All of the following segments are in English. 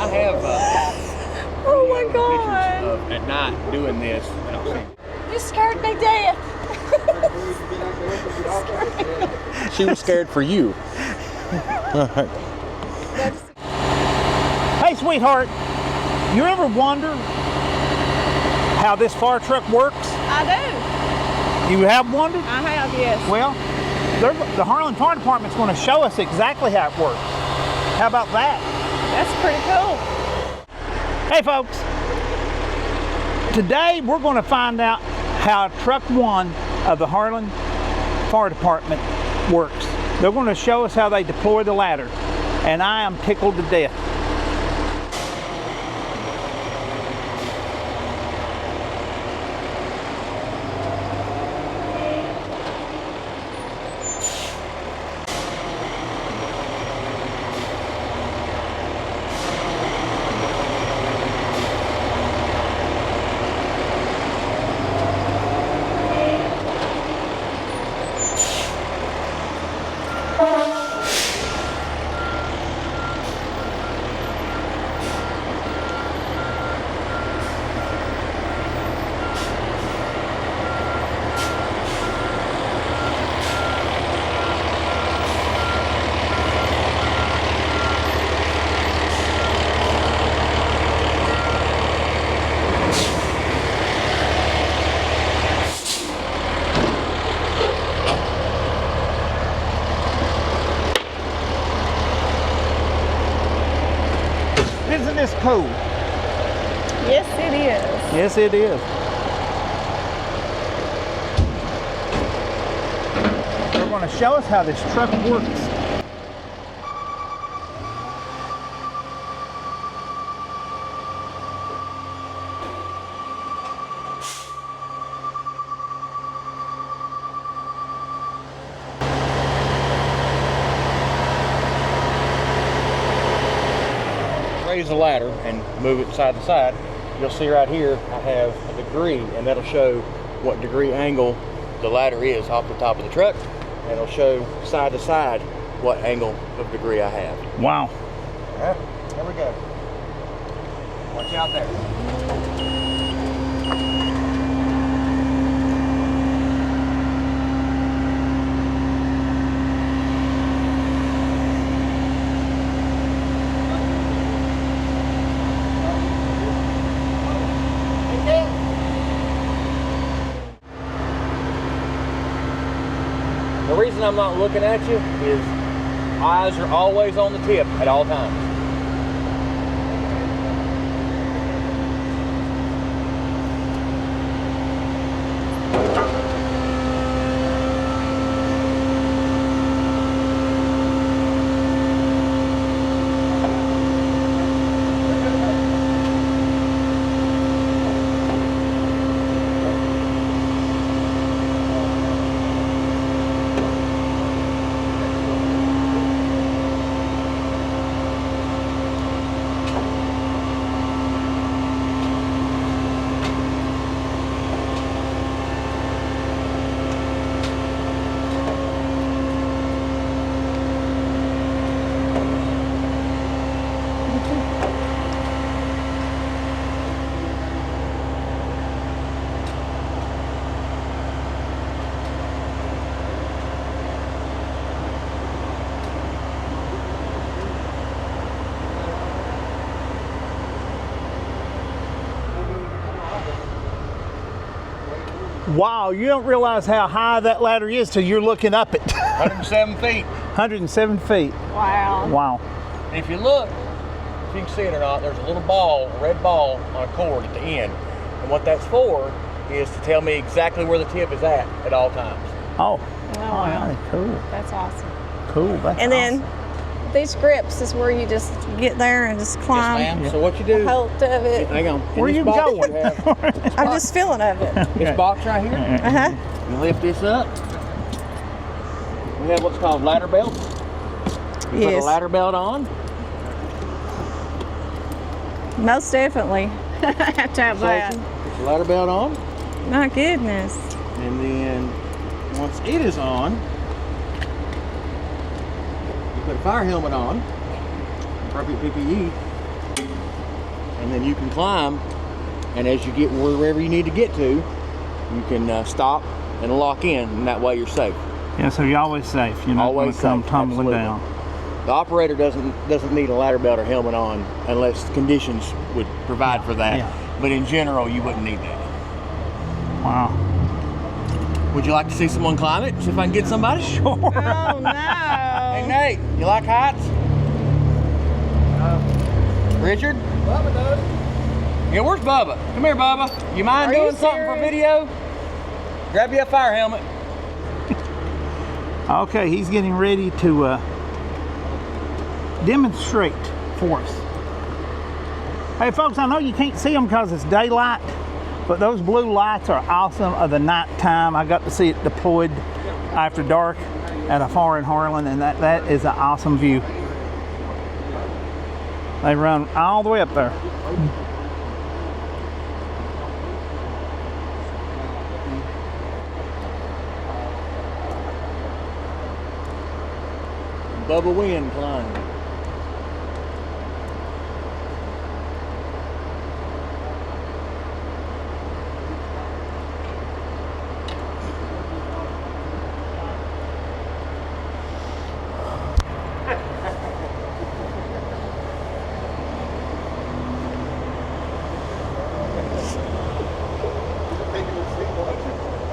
I have Oh my pictures God. of at night doing this. And I'll see. You scared me death. She was scared for you. Hey, sweetheart, you ever wonder how this fire truck works? I do. You have wondered? I have, yes. Well, the Harlan Fire Department's going to show us exactly how it works. How about that? That's pretty cool. Hey, folks. Today, we're going to find out how Truck 1 of the Harlan Fire Department works. They're going to show us how they deploy the ladder, and I am tickled to death. Isn't this cool? Yes, it is. Yes, it is. They're going to show us how this truck works. Raise the ladder and move it side to side. You'll see right here I have a degree, and that'll show what degree angle the ladder is off the top of the truck, and it'll show side to side what angle of degree I have. Wow. All right, here we go. Watch out there. The reason I'm not looking at you is eyes are always on the tip at all times. Wow, you don't realize how high that ladder is till you're looking up it. 107 feet. 107 feet. Wow. Wow. And if you look, if you can see it or not, there's a little ball, a red ball on a cord at the end. And what that's for is to tell me exactly where the tip is at all times. Oh. Oh, wow. Cool. That's awesome. Cool. That's And awesome. then these grips is where you just get there and just climb. Yes, ma'am. So what you do, Hold of it. hang on. Where In you this box going? you have I'm just feeling of it. this box right here. Uh-huh. You lift this up. We have what's called ladder belts. You put a Yes. ladder belt on. Most definitely. I have to have that. Section. Put your ladder belt on. My goodness. And then once it is on, you put a fire helmet on, appropriate PPE, and then you can climb. And as you get wherever you need to get to, you can stop and lock in, and that way you're safe. Yeah, so you're always safe. You're not going Always to come safe, tumbling absolutely. down. The operator doesn't need a ladder belt or helmet on unless conditions would provide for that. Yeah. But in general, you wouldn't need that. Wow. Would you like to see someone climb it? See if I can get somebody? Sure. Oh no. Hey Nate, you like heights? Richard? Bubba does. Yeah, where's Bubba? Come here, Bubba. You mind Are you doing something for serious? video? Grab you a fire helmet. Okay, he's getting ready to demonstrate for us. Hey folks, I know you can't see them because it's daylight, but those blue lights are awesome of the night time. I got to see it deployed after dark at a fire in Harlan, and that is an awesome view. They run all the way up there. Bubba Wynn climb.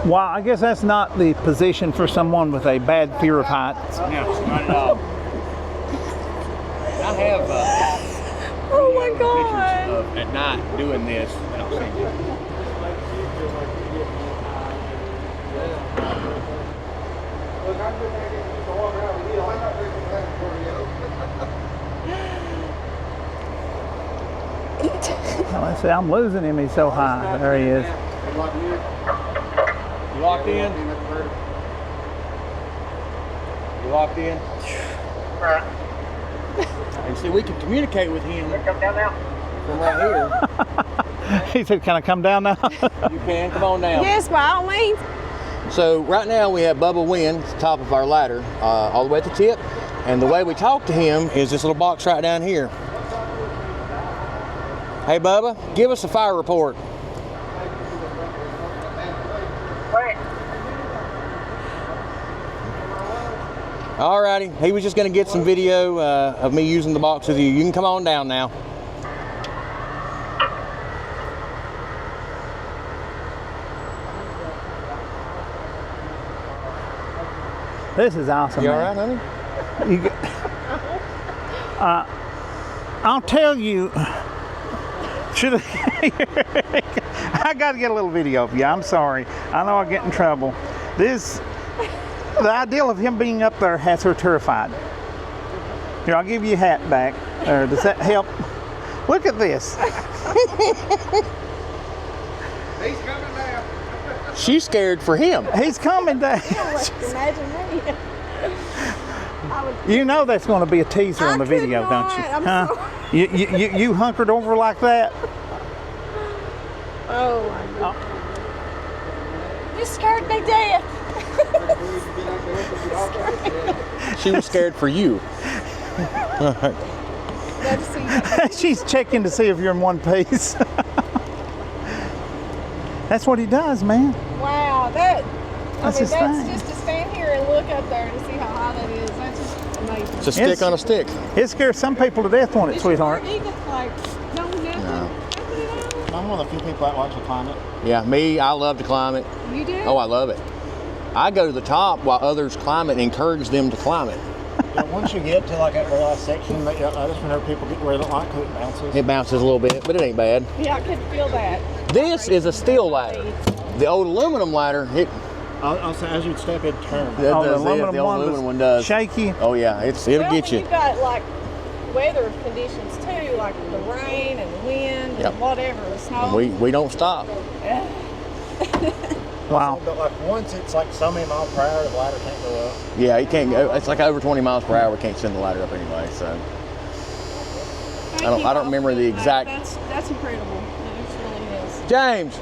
Well, I guess that's not the position for someone with a bad fear of heights. No, not at all. I have Oh my pictures God. of at night doing this, and I'll send you. Well, let's see, I'm losing him. He's so high. There he is. You locked in? You locked in? And see, we can communicate with him from right here. He said, "Can I come down now?" You can, come on down. Yes, by all means. So right now we have Bubba Wynn at the top of our ladder, all the way at the tip. And the way we talk to him is this little box right down here. Hey Bubba, give us a fire report. Alrighty, he was just gonna get some video of me using the box with you. You can come on down now. This is awesome. You all man. right, honey? You I'll tell you. Should I got to get a little video of you. I'm sorry. I know I get in trouble. The idea of him being up there has her terrified. Here, I'll give you a hat back. Does that help? Look at this. He's coming now. She's scared for him. He's coming down. Imagine me. You know that's going to be a teaser I on the could video, not. don't you? I'm Huh? sorry. You hunkered over like that? Oh my God. You scared me to death. She was scared for you. Glad to see you. She's checking to see if you're in one piece. That's what he does, man. Wow, that's his thing. just to stand here and look up there to see how high that is. That's just amazing. It's a stick on a stick. It scares some people to death, won't it, sweetheart? I'm one of the few people that watch you climb it. Yeah, me, I love to climb it. You do? Oh, I love it. I go to the top while others climb it and encourage them to climb it. Yeah, once you get to like that very last section, I just whenever people get where they don't like it, it bounces. It bounces a little bit, but it ain't bad. Yeah, I could feel that. This is a steel ladder. The old aluminum ladder, I'll say as you'd step, it'd turn. the Oh, the old aluminum aluminum one one does. shaky. Oh yeah, it'll Well, get you. You've got like weather conditions too, like the rain and the wind Yep. and whatever, the snow. We don't stop. Wow. But like once it's like so many miles per hour, the ladder can't go up. Yeah, you can't go. It's like over 20 miles per hour. We can't send the ladder up anyway. So I don't remember the exact. That's incredible. It really is. James,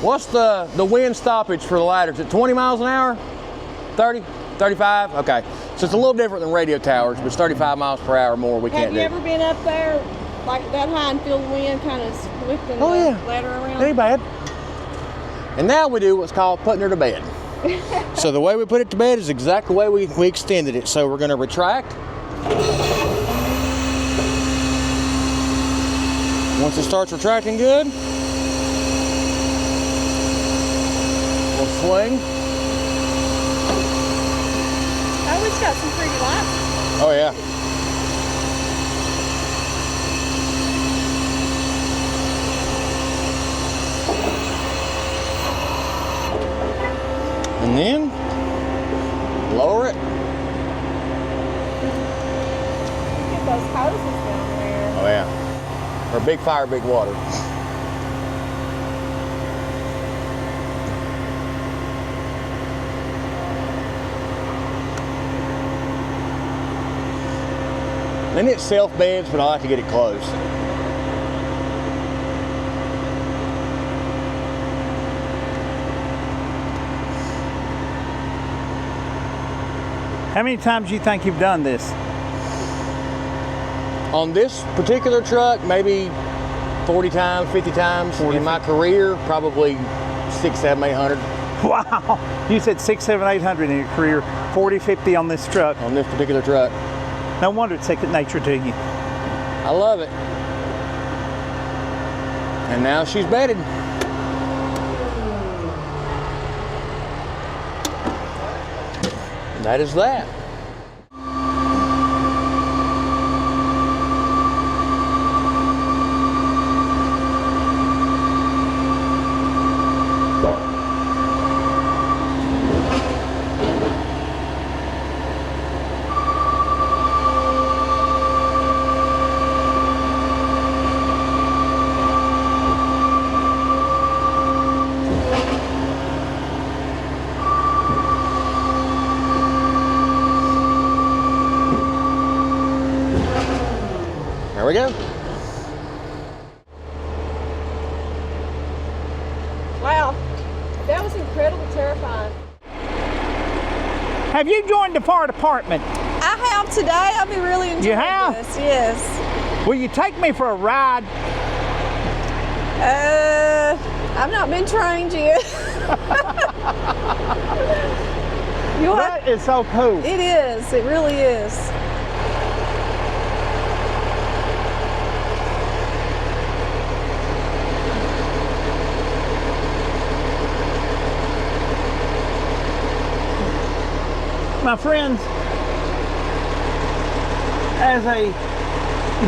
what's the wind stoppage for the ladder? Is it 20 miles an hour? 30? 35? Okay. So it's a little different than radio towers, but it's 35 miles per hour more we Have can't you do. ever been up there like that high and feel the wind kind of whipping Oh, the yeah. ladder around? Ain't bad. And now we do what's called putting her to bed. So the way we put it to bed is exactly the way we extended it. So we're going to retract. Once it starts retracting good, we'll swing. Oh, it's got some pretty lights. Oh yeah. And then lower it. Get those hoses down there. Oh yeah. Or big fire, big water. Then it self beds, but I like to get it close. How many times do you think you've done this? On this particular truck, maybe 40 times, 50 times. 40, in my career, probably 6, 7, 800 Wow. You said 6, 7, 800 in your career, 40, 50 on this truck. on this particular truck. No wonder it's second nature to you. I love it. And now she's bedded. And that is that. There we go. Wow, that was incredibly terrifying. Have you joined the fire department? I have today. I'll be really enjoying You have? this. Yes. Will you take me for a ride? I've not been trained yet. You know what? That is so cool. It is. It really is. My friends, as a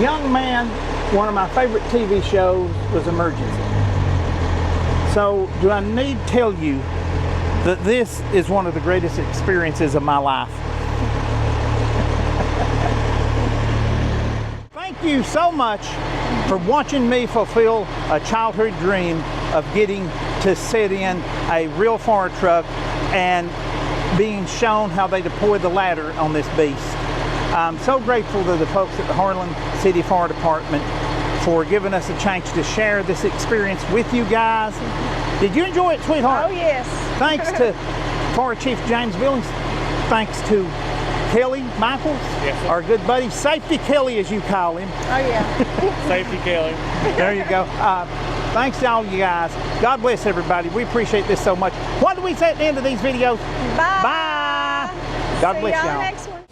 young man, one of my favorite TV shows was Emergency. So do I need to tell you that this is one of the greatest experiences of my life? Thank you so much for watching me fulfill a childhood dream of getting to sit in a real fire truck and being shown how they deploy the ladder on this beast. I'm so grateful to the folks at the Harlan City Fire Department for giving us a chance to share this experience with you guys. Did you enjoy it, sweetheart? Oh, yes. Thanks to Fire Chief James Billings. Thanks to Kelly Michaels, Yes, sir. our good buddy, Safety Kelly as you call him. Oh, yeah. Safety Kelly. There you go. Thanks to all you guys. God bless everybody. We appreciate this so much. What do we say at the end of these videos? Bye. Bye. God See bless y'all y'all. next one.